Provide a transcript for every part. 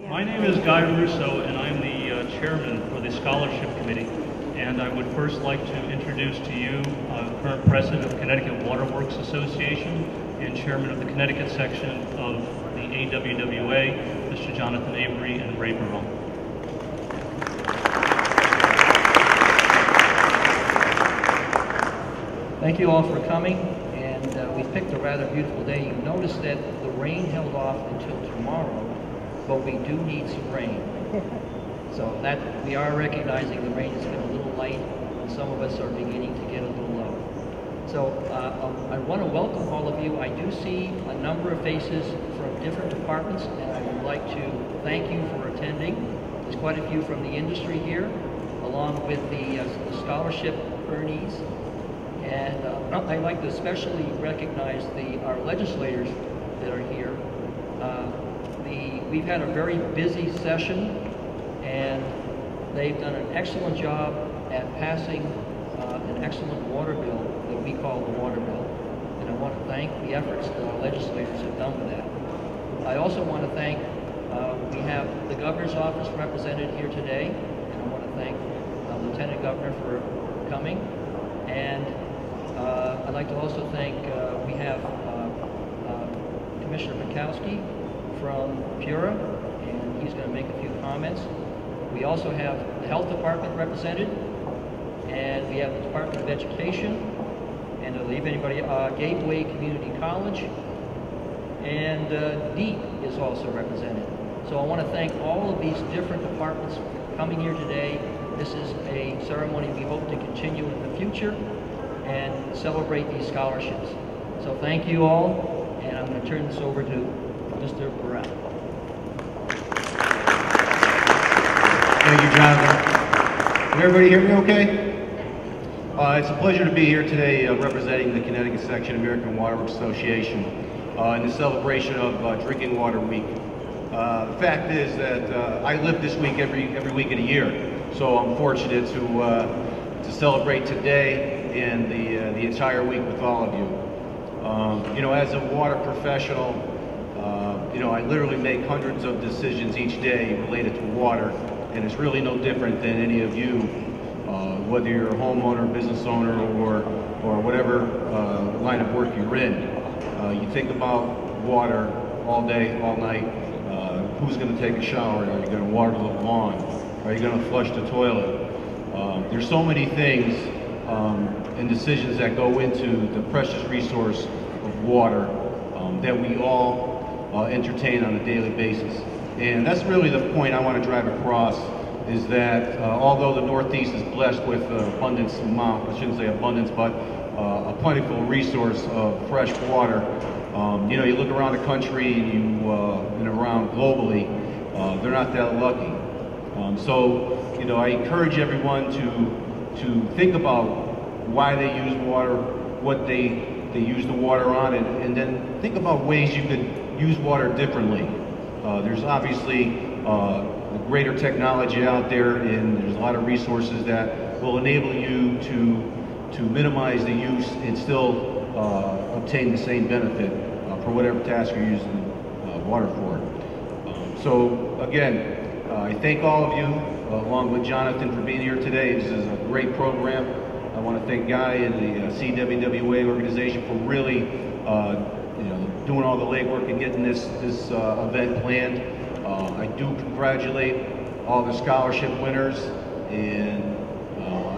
My name is Guy Russo, and I'm the chairman for the Scholarship Committee. And I would first like to introduce to you current president of Connecticut Waterworks Association and chairman of the Connecticut section of the CWWA, Mr. Jonathan Avery and Ray Barone. Thank you all for coming, and we picked a rather beautiful day. You notice that the rain held off until tomorrow, but we do need some rain. So that we are recognizing the rain has been a little light, and some of us are beginning to get a little low. So I want to welcome all of you. I do see a number of faces from different departments, and I would like to thank you for attending. There's quite a few from the industry here, along with the scholarship earnees. And I'd like to especially recognize our legislators that are here. We've had a very busy session, and they've done an excellent job at passing an excellent water bill that we call the water bill. And I want to thank the efforts that our legislators have done with that. I also want to thank, we have the governor's office represented here today, and I want to thank Lieutenant Governor for coming. And I'd like to also thank, we have Commissioner Betkoski from Pura, and he's going to make a few comments. We also have the Health Department represented, and we have the Department of Education, and to leave anybody, Gateway Community College, and DEEP is also represented. So I want to thank all of these different departments for coming here today. This is a ceremony we hope to continue in the future and celebrate these scholarships. So thank you all, and I'm going to turn this over to Mr. Burrell. Thank you, Jonathan. Can everybody hear me okay? It's a pleasure to be here today representing the Connecticut section of American Waterworks Association in the celebration of Drinking Water Week. The fact is that I live this week every week of the year, so I'm fortunate to celebrate today and the entire week with all of you. You know, as a water professional, you know, I literally make hundreds of decisions each day related to water, and it's really no different than any of you, whether you're a homeowner, business owner, or whatever line of work you're in. You think about water all day, all night. Who's going to take a shower? Are you going to water the lawn? Are you going to flush the toilet? There's so many things and decisions that go into the precious resource of water that we all entertain on a daily basis. And that's really the point I want to drive across, is that although the Northeast is blessed with abundance amount, I shouldn't say abundance, but a plentiful resource of fresh water, you know, you look around the country and around globally, they're not that lucky. So, you know, I encourage everyone to think about why they use water, what they use the water on, and then think about ways you could use water differently. There's obviously greater technology out there, and there's a lot of resources that will enable you to minimize the use and still obtain the same benefit for whatever task you're using water for. So again, I thank all of you, along with Jonathan, for being here today. This is a great program. I want to thank Guy and the CWWA organization for really you know, doing all the legwork and getting this event planned. I do congratulate all the scholarship winners, and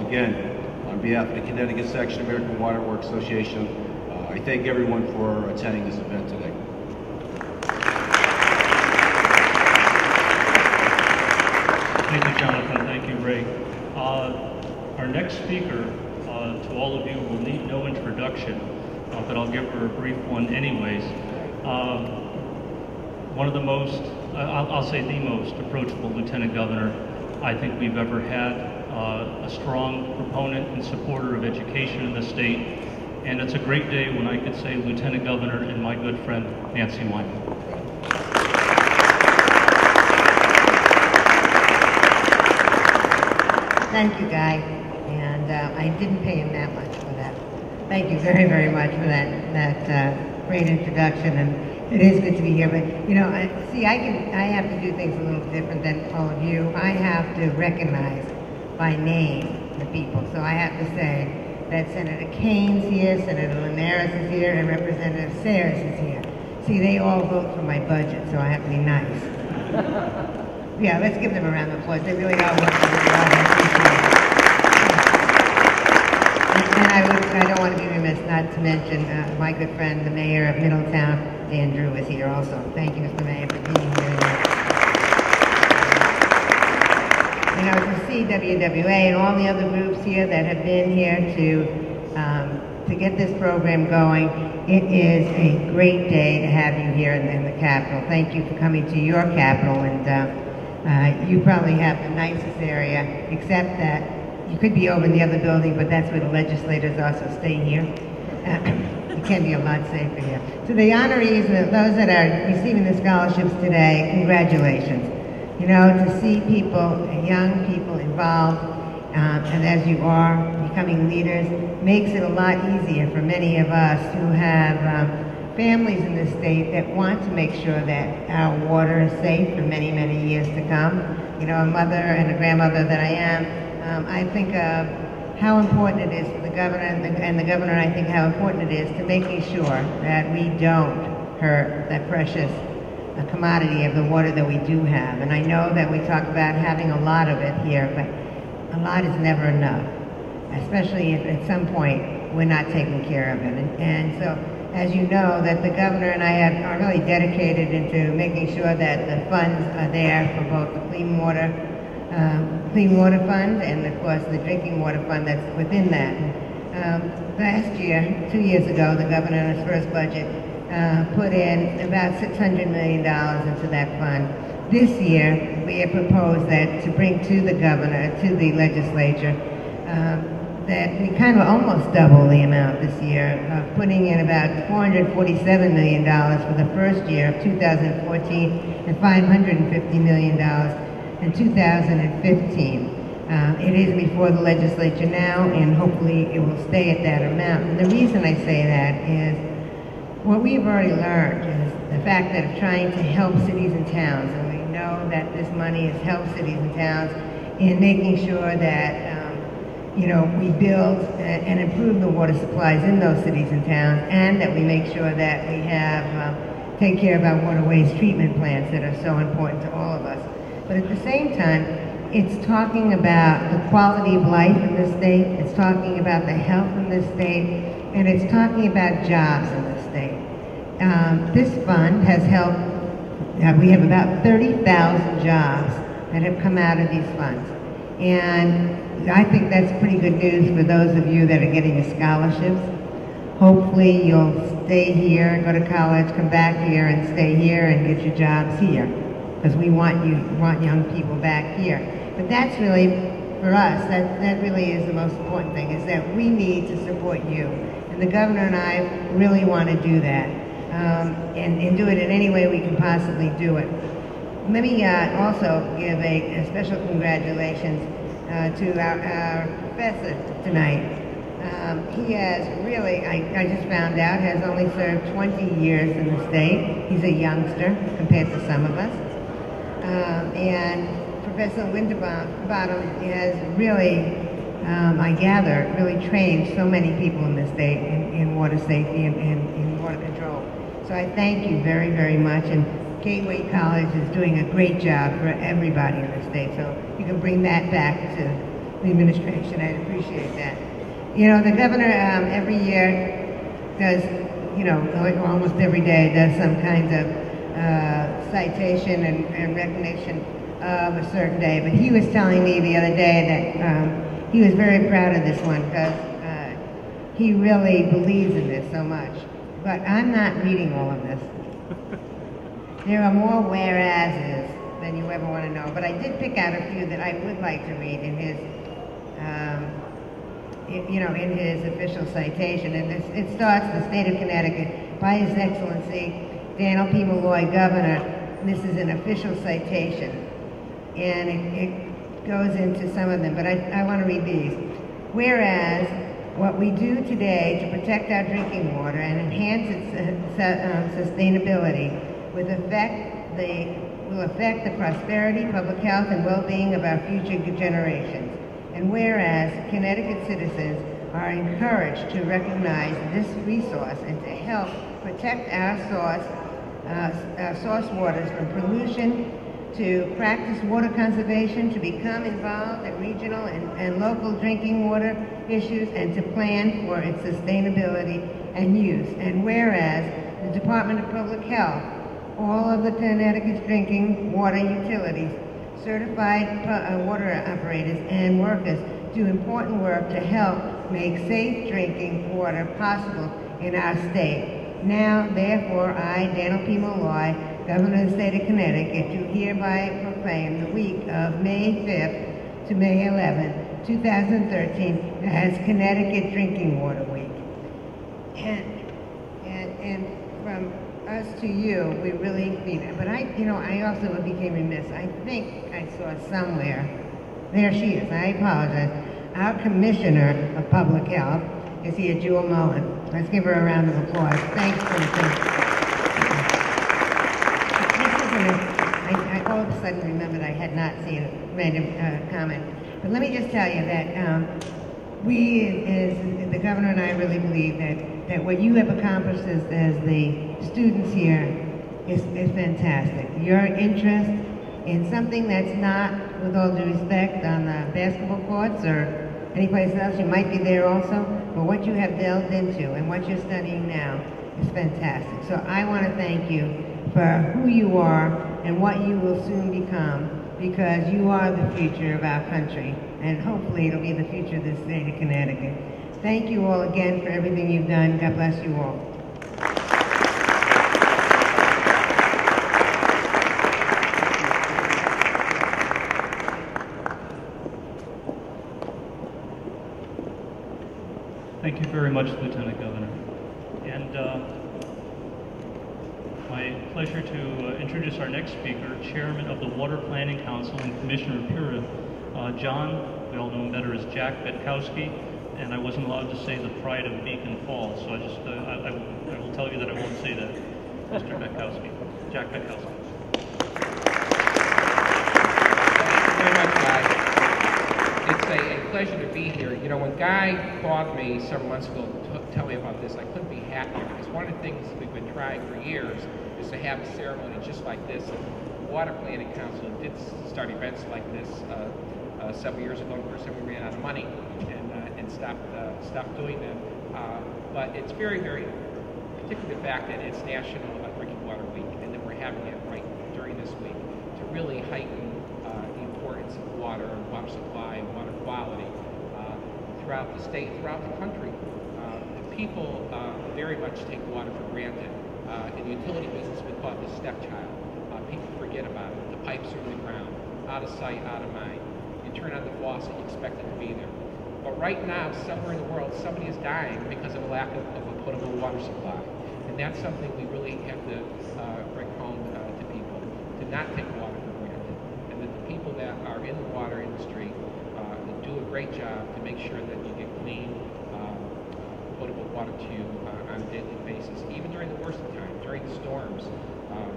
again, on behalf of the Connecticut section of American Waterworks Association, I thank everyone for attending this event today. Thank you, Jonathan. Thank you, Ray. Our next speaker, to all of you, will need no introduction, but I'll give her a brief one anyways. One of the most, I'll say the most approachable Lieutenant Governor I think we've ever had, a strong proponent and supporter of education in the state, and it's a great day when I could say Lieutenant Governor and my good friend, Nancy Wingfield. Thank you, Guy, and I didn't pay him that much for that. Thank you very, very much for that great introduction, It is good to be here, but you know, I have to do things a little different than all of you. I have to recognize by name the people. So I have to say that Senator Kane's here, Senator Linares is here, and Representative Sayers is here. See, they all vote for my budget, so I have to be nice. Yeah, let's give them a round of applause. They really are working really hard. I appreciate it. And I don't want to be remiss not to mention my good friend, the mayor of Middletown, Andrew, is here also. Thank you, Mr. Mayor, for being here. You know, to CWWA and all the other groups here that have been here to get this program going, it is a great day to have you here in the Capitol. Thank you for coming to your Capitol, and you probably have the nicest area, except that you could be over in the other building, but that's where the legislators are, so stay here. It can be a lot safer here. To the honorees, those that are receiving the scholarships today, congratulations. You know, to see people, young people involved, and as you are becoming leaders, makes it a lot easier for many of us who have families in this state that want to make sure that our water is safe for many, many years to come. You know, a mother and a grandmother that I am, I think of how important it is for the governor, and the governor, I think how important it is to making sure that we don't hurt that precious commodity of the water that we do have. And I know that we talk about having a lot of it here, but a lot is never enough, especially if at some point we're not taking care of it. And so, as you know, that the governor and I are really dedicated into making sure that the funds are there for both the Clean Water Fund and, of course, the Drinking Water Fund that's within that. Last year, 2 years ago, the governor in his first budget put in about $600 million into that fund. This year, we have proposed that to bring to the governor, to the legislature, that we kind of almost double the amount this year, putting in about $447 million for the first year of 2014 and $550 million in 2015. It is before the legislature now, and hopefully it will stay at that amount. And the reason I say that is what we've already learned is the fact that of trying to help cities and towns, and we know that this money has helped cities and towns in making sure that you know, we build and improve the water supplies in those cities and towns, and that we make sure that we have take care of our water waste treatment plants that are so important to all of us. But at the same time, it's talking about the quality of life in this state, it's talking about the health in this state, and it's talking about jobs in this state. This fund has helped, we have about 30,000 jobs that have come out of these funds. And I think that's pretty good news for those of you that are getting the scholarships. Hopefully you'll stay here, go to college, come back here and stay here and get your jobs here. Because we want young people back here. But that's really, for us, that really is the most important thing, is that we need to support you. And the governor and I really want to do that. And do it in any way we can possibly do it. Let me also give a special congratulations to our professor tonight. He has really, I just found out, has only served 20 years in the state. He's a youngster compared to some of us. And Professor Winterbottom has really, I gather, really trained so many people in the state in water safety and in water control. So I thank you very, very much. And Gateway College is doing a great job for everybody in the state. So you can bring that back to the administration. I'd appreciate that. You know, the governor every year does, you know, almost every day does some kind of citation and recognition of a certain day. But he was telling me the other day that he was very proud of this one because he really believes in this so much. But I'm not reading all of this. There are more whereases than you ever want to know. But I did pick out a few that I would like to read in his, you know, in his official citation. And it starts, the state of Connecticut, by His Excellency Daniel P. Malloy, Governor. This is an official citation. And it goes into some of them, but I want to read these. Whereas what we do today to protect our drinking water and enhance its sustainability will affect the prosperity, public health, and well-being of our future generations. And whereas Connecticut citizens are encouraged to recognize this resource and to help protect our source waters from pollution, to practice water conservation, to become involved in regional and local drinking water issues, and to plan for its sustainability and use. And whereas the Department of Public Health, all of the Connecticut's drinking water utilities, certified water operators, and workers do important work to help make safe drinking water possible in our state. Now, therefore, I, Daniel P. Malloy, Governor of the State of Connecticut, do hereby proclaim the week of May 5th to May 11th, 2013, as Connecticut Drinking Water Week. And from us to you, we really mean it. But I also became remiss. I think I saw somewhere, there she is, I apologize, our Commissioner of Public Health is here, Jewel Mullen. Let's give her a round of applause. Thanks for the I all of a sudden remembered I had not seen a random comment. But let me just tell you that we, as the governor and I, really believe that what you have accomplished as the students here is fantastic. Your interest in something that's not, with all due respect, on the basketball courts or any place else, you might be there also, but what you have delved into and what you're studying now is fantastic. So I want to thank you for who you are and what you will soon become, because you are the future of our country, and hopefully it'll be the future of the state of Connecticut. Thank you all again for everything you've done. God bless you all. Thank you very much, Lieutenant Governor. And my pleasure to introduce our next speaker, Chairman of the Water Planning Council and Commissioner of Pura, John, we all know him better as Jack Betkoski, and I wasn't allowed to say the pride of Beacon Falls, so I will tell you that I won't say that, Mr. Betkoski, Jack Betkoski. Thank you very much, Guy. It's a pleasure to be here. You know, when Guy called me several months ago to tell me about this, I couldn't be happier, because one of the things we've been trying for years is to have a ceremony just like this. And the Water Planning Council did start events like this several years ago. Of course, then we ran out of money and stopped doing them. But it's very, very, particularly the fact that it's National Drinking Water Week, and that we're having it right during this week to really heighten the importance of water and water supply and water quality throughout the state, throughout the country. People very much take water for granted. In the utility business, we call it the stepchild. People forget about it. The pipes are in the ground, out of sight, out of mind. You turn on the faucet, you expect it to be there. But right now, somewhere in the world, somebody is dying because of a lack of a potable water supply. And that's something we really have to bring home to people, to not take water for granted. And that the people that are in the water industry do a great job to make sure that you get clean, potable water to you on a daily basis, even during the worst of time, during the storms.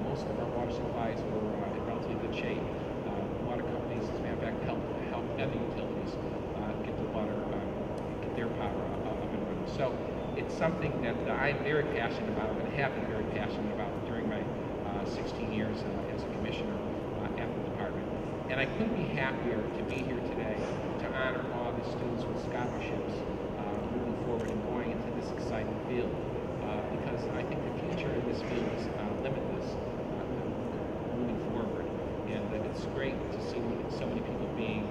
Most of our water supplies were in relatively good shape. Water companies, as a matter of fact, help other utilities get the water, get their power up and running. So it's something that I'm very passionate about and have been very passionate about during my 16 years as a commissioner at the department. And I couldn't be happier to be here today to honor all the students with scholarships moving forward and going into this exciting field, because I think the future in this field is limitless moving forward. And it's great to see so many people being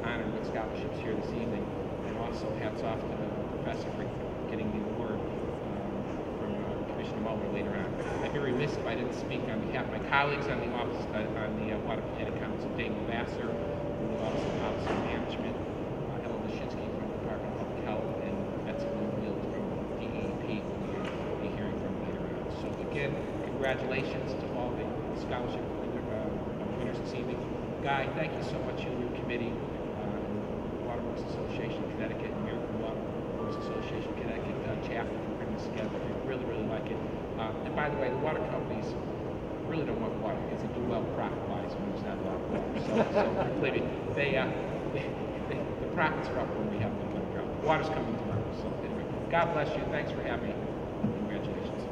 honored with scholarships here this evening. And also hats off to the professor for getting the award from Commissioner Muller later on. I'd be remiss if I didn't speak on behalf of my colleagues on the office, on the Water Planning Council, Dave Vassar, from the Office of Policy Management, Helen Lashinsky from the Department of Public Health, and Betsey Wingfield from DEP, who we'll be hearing from later on. So again, congratulations to all the scholarship winners this evening. Guy, thank you so much, you and your committee, Waterworks Association of Connecticut, and American Water. staff for putting this together. I really, really like it. And by the way, the water companies really don't want water because they do well profit-wise when there's not a lot of water. So believe me, the profits are up when we have them underground. Water's coming tomorrow. So anyway, God bless you. Thanks for having me. Congratulations.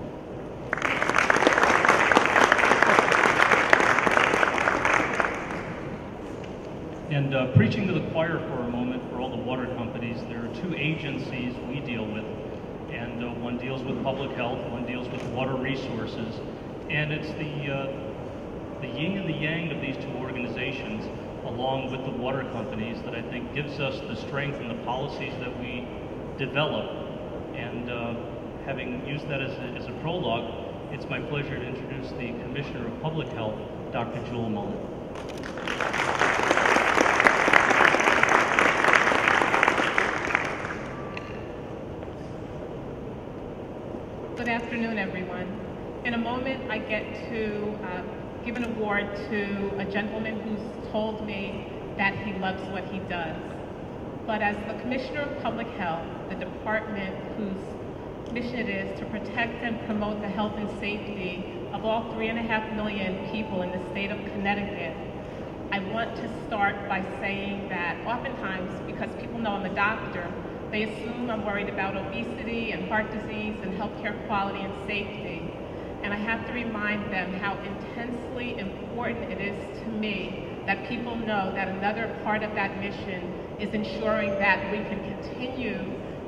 And preaching to the choir for a moment for all the water companies, there are two agencies we deal with, and one deals with public health, one deals with water resources, and it's the yin and the yang of these two organizations, along with the water companies, that I think gives us the strength in the policies that we develop. And having used that as a prologue, it's my pleasure to introduce the Commissioner of Public Health, Dr. Jewel Mullen. Good afternoon, everyone. In a moment, I get to give an award to a gentleman who's told me that he loves what he does. But as the Commissioner of Public Health, the department whose mission it is to protect and promote the health and safety of all 3.5 million people in the state of Connecticut, I want to start by saying that oftentimes, because people know I'm a doctor, they assume I'm worried about obesity and heart disease and healthcare quality and safety. And I have to remind them how intensely important it is to me that people know that another part of that mission is ensuring that we can continue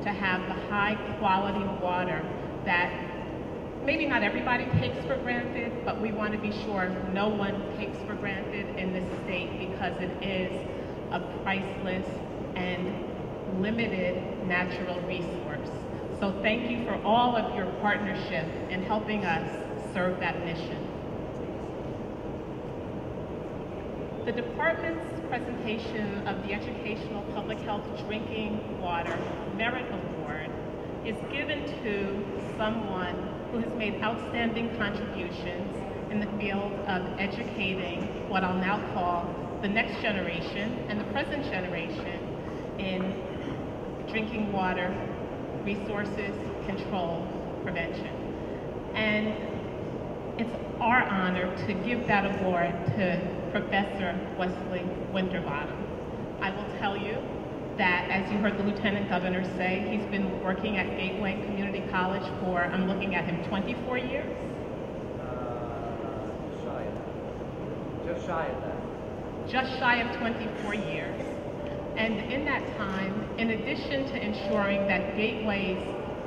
to have the high quality water that maybe not everybody takes for granted, but we want to be sure no one takes for granted in this state, because it is a priceless and limited natural resource. So thank you for all of your partnership in helping us serve that mission. The department's presentation of the Educational Public Health Drinking Water Merit Award is given to someone who has made outstanding contributions in the field of educating what I'll now call the next generation and the present generation in drinking water, resources, control, prevention. And it's our honor to give that award to Professor Wesley Winterbottom. I will tell you that, as you heard the Lieutenant Governor say, he's been working at Gateway Community College for, I'm looking at him, 24 years? Just shy of that. Just shy of 24 years. And in that time, in addition to ensuring that Gateway's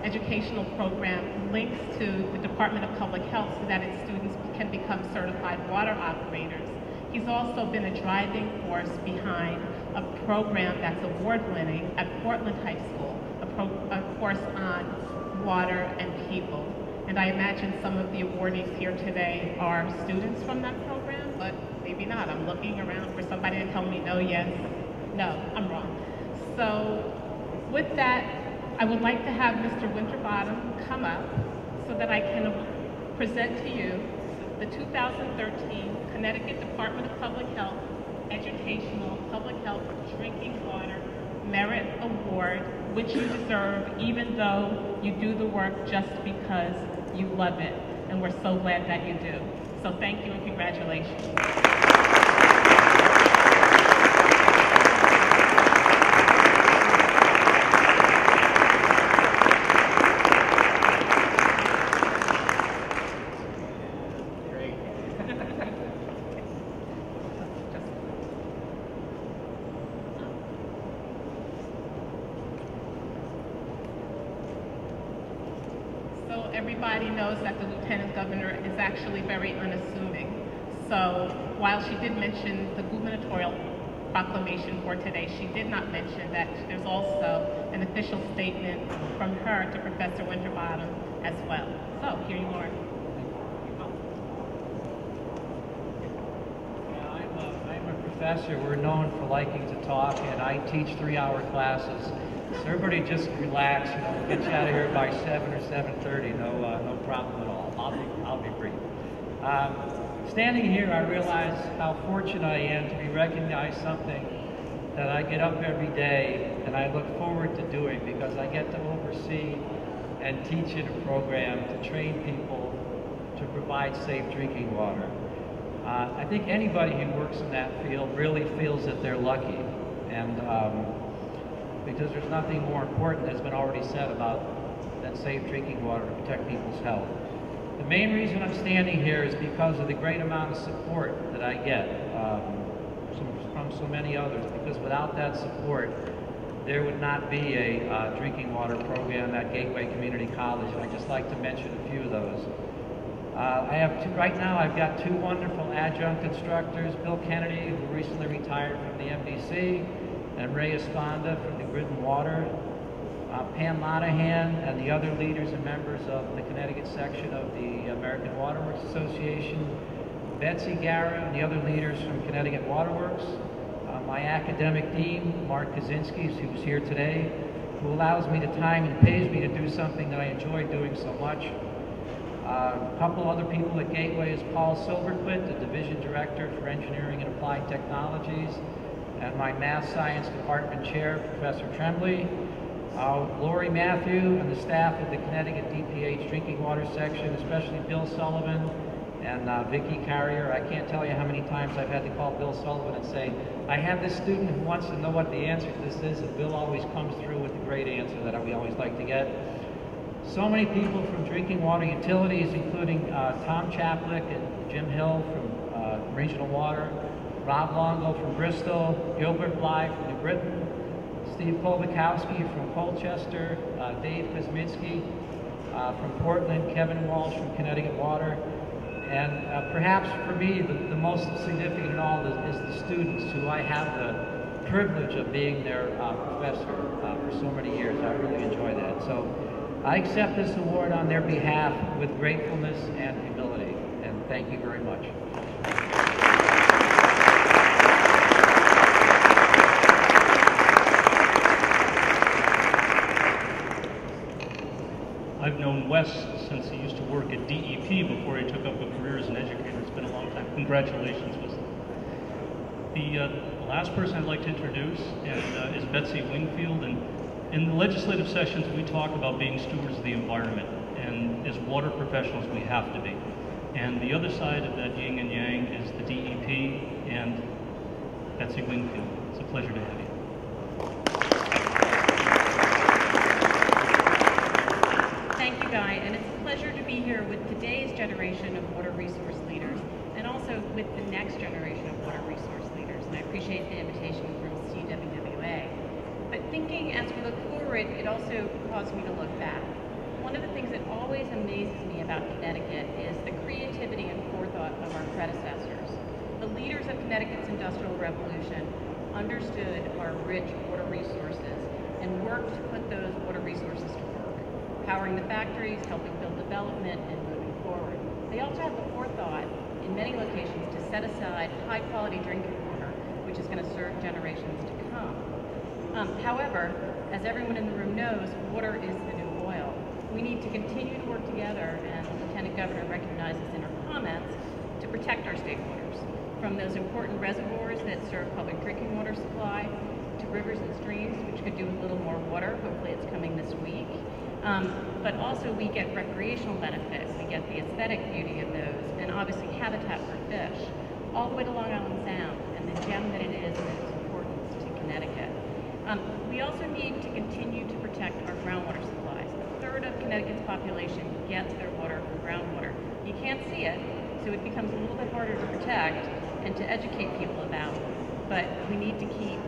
educational program links to the Department of Public Health so that its students can become certified water operators, he's also been a driving force behind a program that's award-winning at Portland High School, a course on water and people. And I imagine some of the awardees here today are students from that program, but maybe not. I'm looking around for somebody to tell me no, yes. No, I'm wrong. So with that, I would like to have Mr. Winterbottom come up so that I can present to you the 2013 Connecticut Department of Public Health Educational Public Health Drinking Water Merit Award, which you deserve even though you do the work just because you love it. And we're so glad that you do. So thank you and congratulations. Everybody knows that the Lieutenant Governor is actually very unassuming. So while she did mention the gubernatorial proclamation for today, she did not mention that there's also an official statement from her to Professor Winterbottom as well. So here you are. I'm a professor. We're known for liking to talk, and I teach 3-hour classes. So everybody just relax, we'll get you out of here by 7 or 7:30, no problem at all. I'll be brief. Standing here, I realize how fortunate I am to be recognized something that I get up every day and I look forward to doing, because I get to oversee and teach in a program to train people to provide safe drinking water. I think anybody who works in that field really feels that they're lucky, and because there's nothing more important that's been already said about than safe drinking water to protect people's health. The main reason I'm standing here is because of the great amount of support that I get from so many others, because without that support, there would not be a drinking water program at Gateway Community College, and I'd just like to mention a few of those. Right now I've got two wonderful adjunct instructors, Bill Kennedy, who recently retired from the MDC, and Ray Esponda from the Grid and Water, Pam Monahan, and the other leaders and members of the Connecticut section of the American Waterworks Association, Betsey Garrett, and the other leaders from Connecticut Waterworks, my academic dean, Mark Kaczynski, who's here today, who allows me the time and pays me to do something that I enjoy doing so much. A couple other people at Gateway is Paul Silverquit, the Division Director for Engineering and Applied Technologies, and my Math Science Department Chair, Professor Tremblay, Lori Matthew, and the staff of the Connecticut DPH Drinking Water Section, especially Bill Sullivan and Vicki Carrier. I can't tell you how many times I've had to call Bill Sullivan and say, I have this student who wants to know what the answer to this is, and Bill always comes through with the great answer that we always like to get. So many people from Drinking Water Utilities, including Tom Chaplick and Jim Hill from Regional Water, Rob Longo from Bristol, Gilbert Bly from New Britain, Steve Kolbakowski from Colchester, Dave Kosminski from Portland, Kevin Walsh from Connecticut Water, and perhaps for me the most significant in all is the students, who I have the privilege of being their professor for so many years. I really enjoy that. So I accept this award on their behalf with gratefulness and humility, and thank you very much. I've known Wes since he used to work at DEP before he took up a career as an educator. It's been a long time. Congratulations, Wes. The last person I'd like to introduce is Betsey Wingfield. And in the legislative sessions, we talk about being stewards of the environment. And as water professionals, we have to be. And the other side of that yin and yang is the DEP and Betsey Wingfield. It's a pleasure to have you. Thank you, Guy, and it's a pleasure to be here with today's generation of water resource leaders, and also with the next generation of water resource leaders. And I appreciate the invitation from CWWA. But thinking as we look forward, it also caused me to look back. One of the things that always amazes me about Connecticut is the creativity and forethought of our predecessors. The leaders of Connecticut's Industrial Revolution understood our rich water resources and worked to put those water resources to work, powering the factories, helping build development, and moving forward. They also had the forethought in many locations to set aside high-quality drinking water, which is going to serve generations to come. However, as everyone in the room knows, water is the new oil. We need to continue to work together, and the Lieutenant Governor recognized this in her comments, to protect our state waters, from those important reservoirs that serve public drinking water supply, to rivers and streams, which could do with a little more water. Hopefully it's coming this week. But also we get recreational benefits, we get the aesthetic beauty of those, and obviously habitat for fish, all the way to Long Island Sound, and the gem that it is and its importance to Connecticut. We also need to continue to protect our groundwater supplies. A third of Connecticut's population gets their water from groundwater. You can't see it, so it becomes a little bit harder to protect and to educate people about, but we need to keep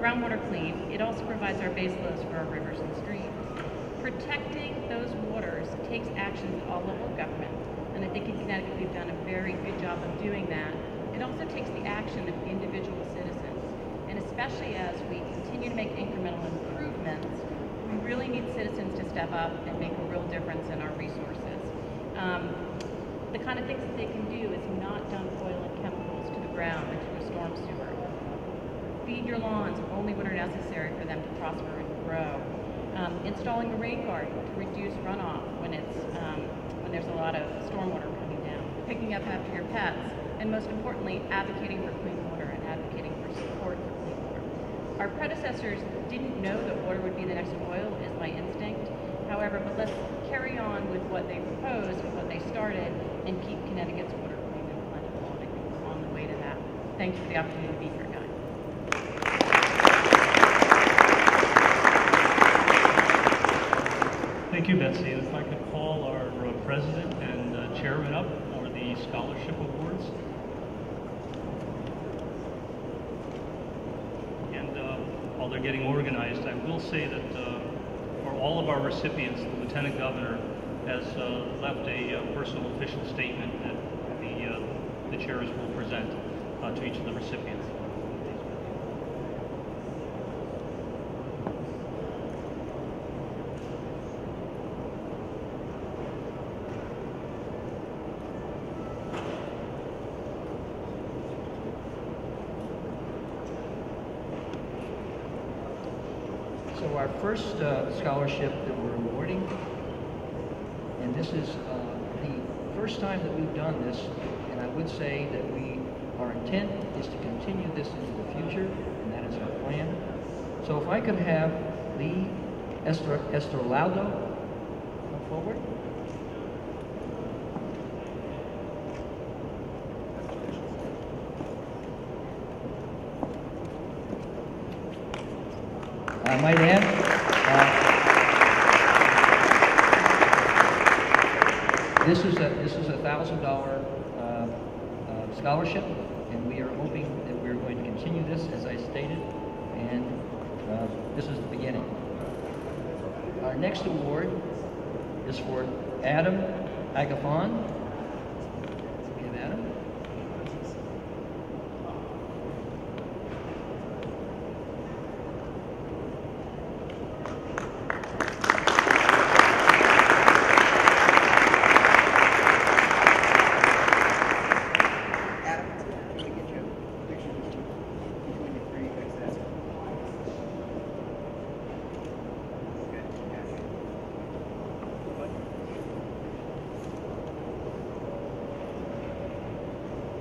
groundwater clean. It also provides our base loads for our rivers and streams. Protecting those waters takes action at all levels of government, and I think in Connecticut we've done a very good job of doing that. It also takes the action of individual citizens, and especially as we continue to make incremental improvements, we really need citizens to step up and make a real difference in our resources. The kind of things that they can do is not dump oil and chemicals to the ground into a storm sewer. Feed your lawns only when are necessary for them to prosper and grow. Installing a rain garden to reduce runoff when there's a lot of stormwater coming down. Picking up after your pets, and most importantly, advocating for clean water and advocating for support for clean water. Our predecessors didn't know that water would be the next oil, is my instinct. However, however, but let's carry on with what they proposed, with what they started, and keep Connecticut's water clean and plentiful on the way to that. Thank you for the opportunity to be here, guys. Thank you, Betsy. And if I could call our president and chairman up for the scholarship awards. And while they're getting organized, I will say that for all of our recipients, the Lieutenant Governor has left a personal official statement that the chairs will present to each of the recipients. So our first scholarship that we're awarding, and this is the first time that we've done this, and I would say that our intent is to continue this into the future, and that is our plan. So if I could have Lee Estrelado come forward. I might add, this is a $1,000 scholarship, and we are hoping that we're going to continue this, as I stated, and this is the beginning. Our next award is for Adam Agafon. We have Adam.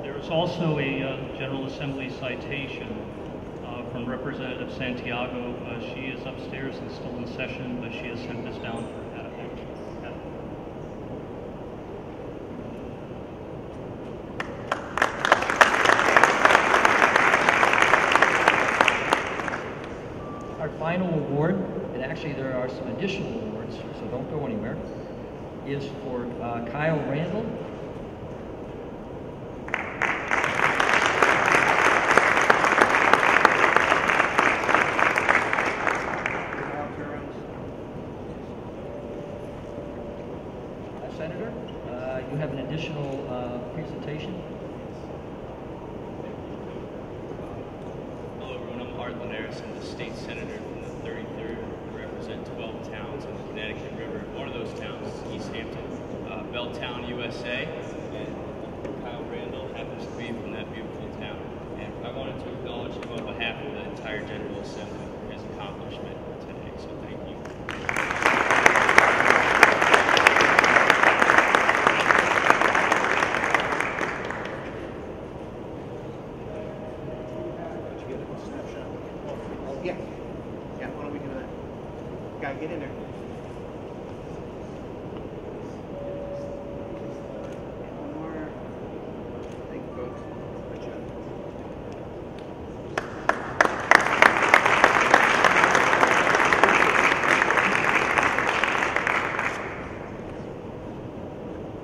There's also a General Assembly citation from Representative Santiago. She is upstairs and still in session, but she has sent this down for Adam. Our final award, and actually there are some additional awards, so don't go anywhere, is for Kyle Randall. Senator, you have an additional presentation. Hello everyone, I'm Art Linares. I'm the state senator from the 33rd. I represent 12 towns on the Connecticut River. One of those towns is East Hampton, Belltown, USA. And Kyle Randall happens to be from that beautiful town. And I wanted to acknowledge him on behalf of the entire General Assembly for his accomplishment today. So thank you. Yeah. Yeah, why don't we do that? Gotta get in there. One more. Thank you, folks. Good job.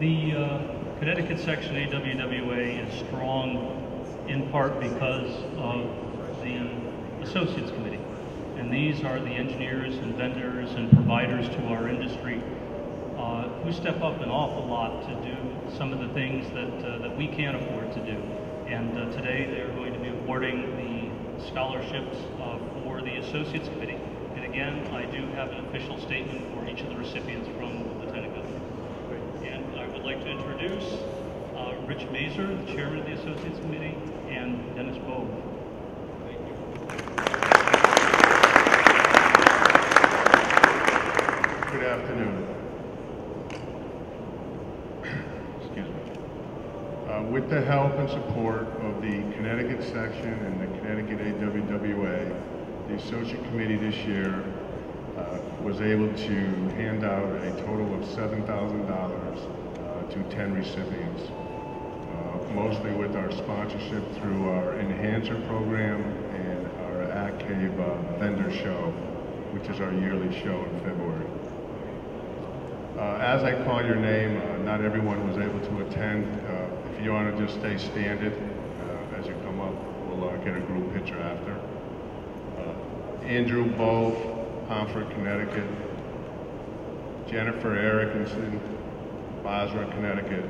The Connecticut section CWWA is strong in part because of the Associates Committee. And these are the engineers and vendors and providers to our industry who step up an awful lot to do some of the things that we can't afford to do. And today they're going to be awarding the scholarships for the Associates Committee. And again, I do have an official statement for each of the recipients from the Lieutenant Governor. And I would like to introduce Rich Mazer, the chairman of the Associates Committee, and Dennis Bove. Good afternoon. Excuse me. With the help and support of the Connecticut section and the Connecticut CWWA, the Associate Committee this year was able to hand out a total of $7,000 to 10 recipients, mostly with our sponsorship through our Enhancer program and our At Cave vendor show, which is our yearly show in February. As I call your name, not everyone was able to attend. If you want to just stay standing as you come up, we'll get a group picture after. Andrew Bove, Pomfret, Connecticut. Jennifer Erickson, Basra, Connecticut.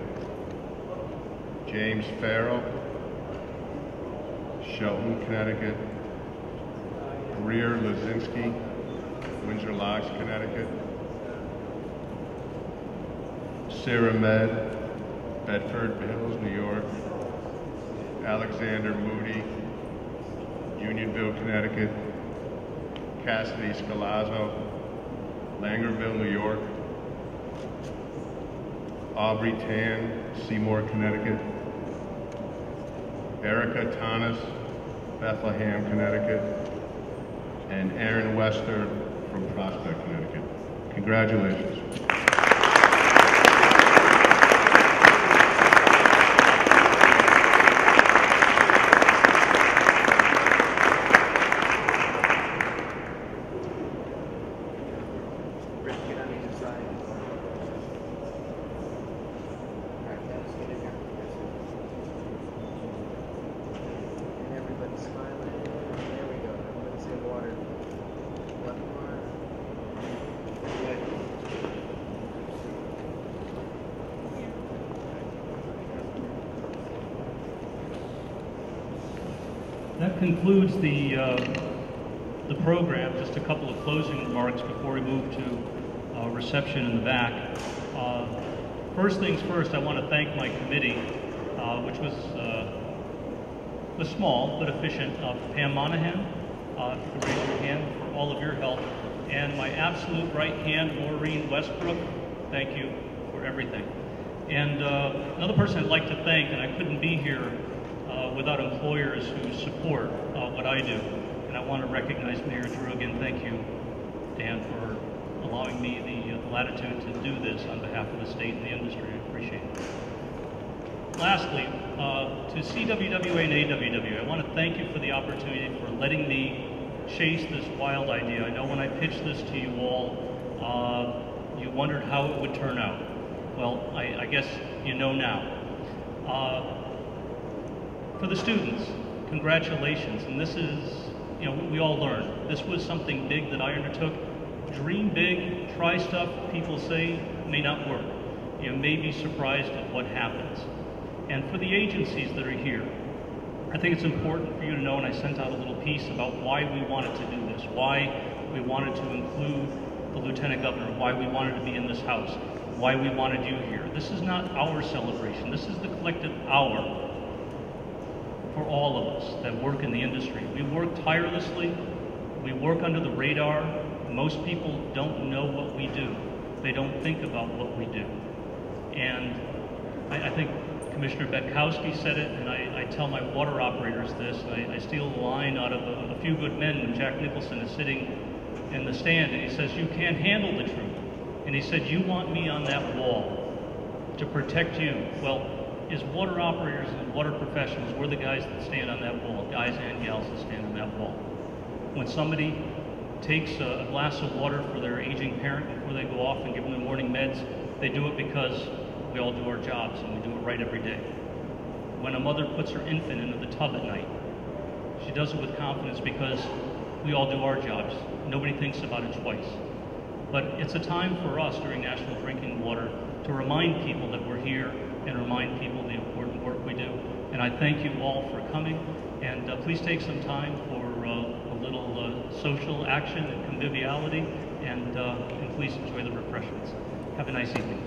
James Farrell, Shelton, Connecticut. Greer Lazinski, Windsor Locks, Connecticut. Sarah Med, Bedford Hills, New York. Alexander Moody, Unionville, Connecticut. Cassidy Scalazzo, Langerville, New York. Aubrey Tan, Seymour, Connecticut. Erica Tanis, Bethlehem, Connecticut. And Aaron Wester from Prospect, Connecticut. Congratulations. That concludes the program. Just a couple of closing remarks before we move to reception in the back. First things first, I want to thank my committee, which was small but efficient. Pam Monahan, if you could raise your hand, for all of your help. And my absolute right hand, Maureen Westbrook, thank you for everything. And another person I'd like to thank, and I couldn't be here without employers who support what I do. And I want to recognize Mayor Drew again. Thank you, Dan, for allowing me the latitude to do this on behalf of the state and the industry. I appreciate it. Lastly, to CWWA and AWWA, I want to thank you for the opportunity for letting me chase this wild idea. I know when I pitched this to you all, you wondered how it would turn out. Well, I guess you know now. For the students, congratulations. And this is, we all learn. This was something big that I undertook. Dream big, try stuff people say may not work. You may be surprised at what happens. And for the agencies that are here, I think it's important for you to know, and I sent out a little piece about why we wanted to do this, why we wanted to include the Lieutenant Governor, why we wanted to be in this house, why we wanted you here. This is not our celebration. This is the collective our for all of us that work in the industry. We work tirelessly. We work under the radar. Most people don't know what we do. They don't think about what we do. And I think Commissioner Betkoski said it, and I tell my water operators this. I steal a line out of A Few Good Men when Jack Nicholson is sitting in the stand, and he says, "You can't handle the truth." And he said, "You want me on that wall to protect you." Well, as water operators and water professionals, we're the guys that stand on that wall, guys and gals that stand on that wall. When somebody takes a glass of water for their aging parent before they go off and give them the morning meds, they do it because we all do our jobs and we do it right every day. When a mother puts her infant into the tub at night, she does it with confidence because we all do our jobs. Nobody thinks about it twice. But it's a time for us during National Drinking Water to remind people that we're here and remind people the important work we do. And I thank you all for coming. And please take some time for a little social action and conviviality. And please enjoy the refreshments. Have a nice evening.